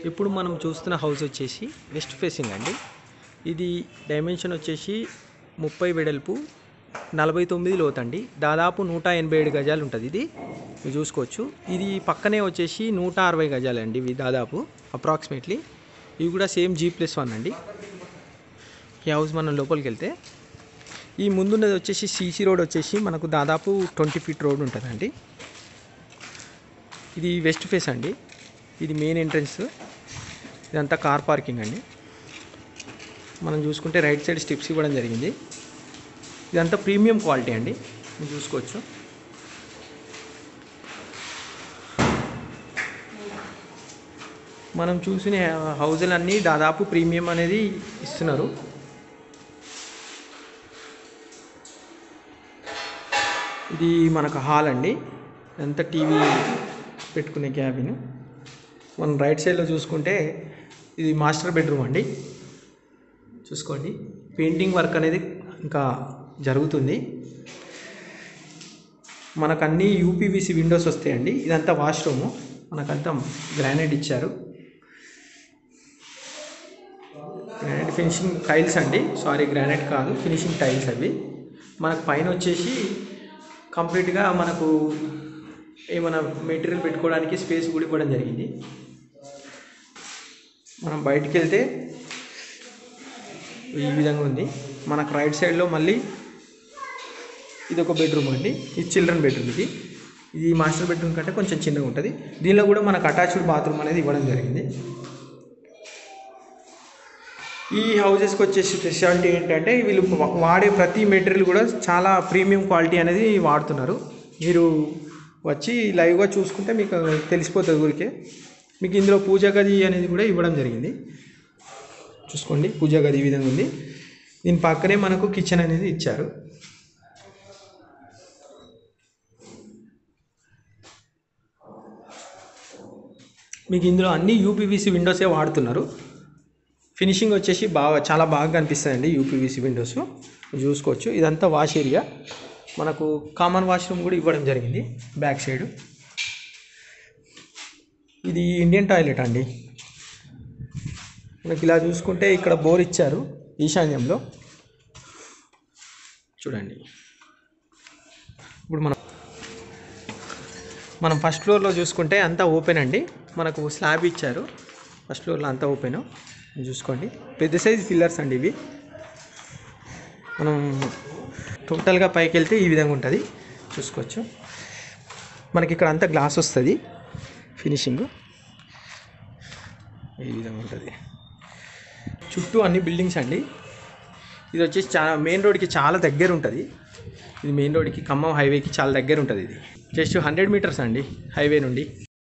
ఇప్పుడు మనం చూస్తున్న హౌస్ వచ్చేసి వెస్ట్ ఫేసింగ్ అండి. ఇది డైమెన్షన్ వచ్చేసి 30 వెడల్పు 49 లోతండి. దాదాపు 187 గజాలు ఉంటుంది. ఇది మీరు చూసుకోవచ్చు. ఇది పక్కనే వచ్చేసి 160 గజాలండి. ఇవి దాదాపు అప్రాక్సిమేట్లీ. ఇవి కూడా సేమ్ G+1 అండి. ఈ హౌస్ మనం లోపలికి వెళ్తే ఈ ముందున్నది వచ్చేసి సీసీ రోడ్ వచ్చేసి మనకు దాదాపు 20 ఫీట్ రోడ్ ఉంటుందండి. ఇది వెస్ట్ ఫేస్ అండి. ఇది మెయిన్ ఎంట్రన్స్. ఇదంతా కార్ పార్కింగ్ అండి. మనం చూసుకుంటే రైట్ సైడ్ స్టెప్స్ ఇవ్వడం జరిగింది. ఇదంతా ప్రీమియం క్వాలిటీ అండి, మీరు చూసుకోవచ్చు. మనం చూసిన హౌజులన్నీ దాదాపు ప్రీమియం అనేది ఇస్తున్నారు. ఇది మనకు హాల్ అండి. ఇదంతా టీవీ పెట్టుకునే క్యాబిన్. మనం రైట్ సైడ్లో చూసుకుంటే ఇది మాస్టర్ బెడ్రూమ్ అండి. చూసుకోండి, పెయింటింగ్ వర్క్ అనేది ఇంకా జరుగుతుంది. మనకు అన్ని యూపీవీసీ విండోస్ వస్తాయండి. ఇదంతా వాష్రూము. మనకంతా గ్రానైట్ ఇచ్చారు. గ్రానైట్ ఫినిషింగ్ టైల్స్ అండి. సారీ, గ్రానైట్ కాదు, ఫినిషింగ్ టైల్స్ అవి. మనకు పైన వచ్చేసి కంప్లీట్గా మనకు ఏమైనా మెటీరియల్ పెట్టుకోవడానికి స్పేస్ కూడా ఇవ్వడం జరిగింది. మనం బయటికి వెళ్తే ఈ విధంగా ఉంది. మనకు రైట్ సైడ్లో మళ్ళీ ఇది ఒక బెడ్రూమ్ అండి. ఇది చిల్డ్రన్ బెడ్రూమ్. ఇది మాస్టర్ బెడ్రూమ్ కంటే కొంచెం చిన్నగా ఉంటుంది. దీనిలో కూడా మనకు అటాచ్డ్ బాత్రూమ్ అనేది ఇవ్వడం జరిగింది. ఈ హౌజెస్కి వచ్చేసి స్పెషాలిటీ ఏంటంటే వీళ్ళు వాడే ప్రతి మెటీరియల్ కూడా చాలా ప్రీమియం క్వాలిటీ అనేది వాడుతున్నారు. మీరు వచ్చి లైవ్గా చూసుకుంటే మీకు తెలిసిపోతుంది ఊరికే. మీకు ఇందులో పూజా గది అనేది కూడా ఇవ్వడం జరిగింది. చూసుకోండి, పూజా గది ఈ విధంగా ఉంది. దీని పక్కనే మనకు కిచెన్ అనేది ఇచ్చారు. మీకు ఇందులో అన్ని యూపీవీసీ విండోసే వాడుతున్నారు. ఫినిషింగ్ వచ్చేసి చాలా బాగా కనిపిస్తుందండి యూపీవీసీ విండోస్ చూసుకోవచ్చు. ఇదంతా వాష్ ఏరియా. మనకు కామన్ వాష్రూమ్ కూడా ఇవ్వడం జరిగింది బ్యాక్ సైడ్. ఇది ఇండియన్ టాయిలెట్ అండి. మనకి ఇలా చూసుకుంటే ఇక్కడ బోర్ ఇచ్చారు ఈశాన్యంలో. చూడండి, ఇప్పుడు మనం ఫస్ట్ ఫ్లోర్లో చూసుకుంటే అంతా ఓపెన్ అండి. మనకు స్లాబ్ ఇచ్చారు. ఫస్ట్ ఫ్లోర్లో అంతా ఓపెన్ చూసుకోండి. పెద్ద సైజ్ పిల్లర్స్ అండి ఇవి. మనం టోటల్గా పైకి వెళ్తే ఈ విధంగా ఉంటుంది, చూసుకోవచ్చు. మనకి ఇక్కడ అంతా గ్లాస్ వస్తుంది. ఫినిషింగ్ ఈ విధంగా ఉంటుంది. చుట్టూ అన్ని బిల్డింగ్స్ అండి. ఇది వచ్చేసి మెయిన్ రోడ్కి చాలా దగ్గర ఉంటుంది. ఇది మెయిన్ రోడ్కి, ఖమ్మం హైవేకి చాలా దగ్గర ఉంటుంది. ఇది జస్ట్ 100 మీటర్స్ అండి హైవే నుండి.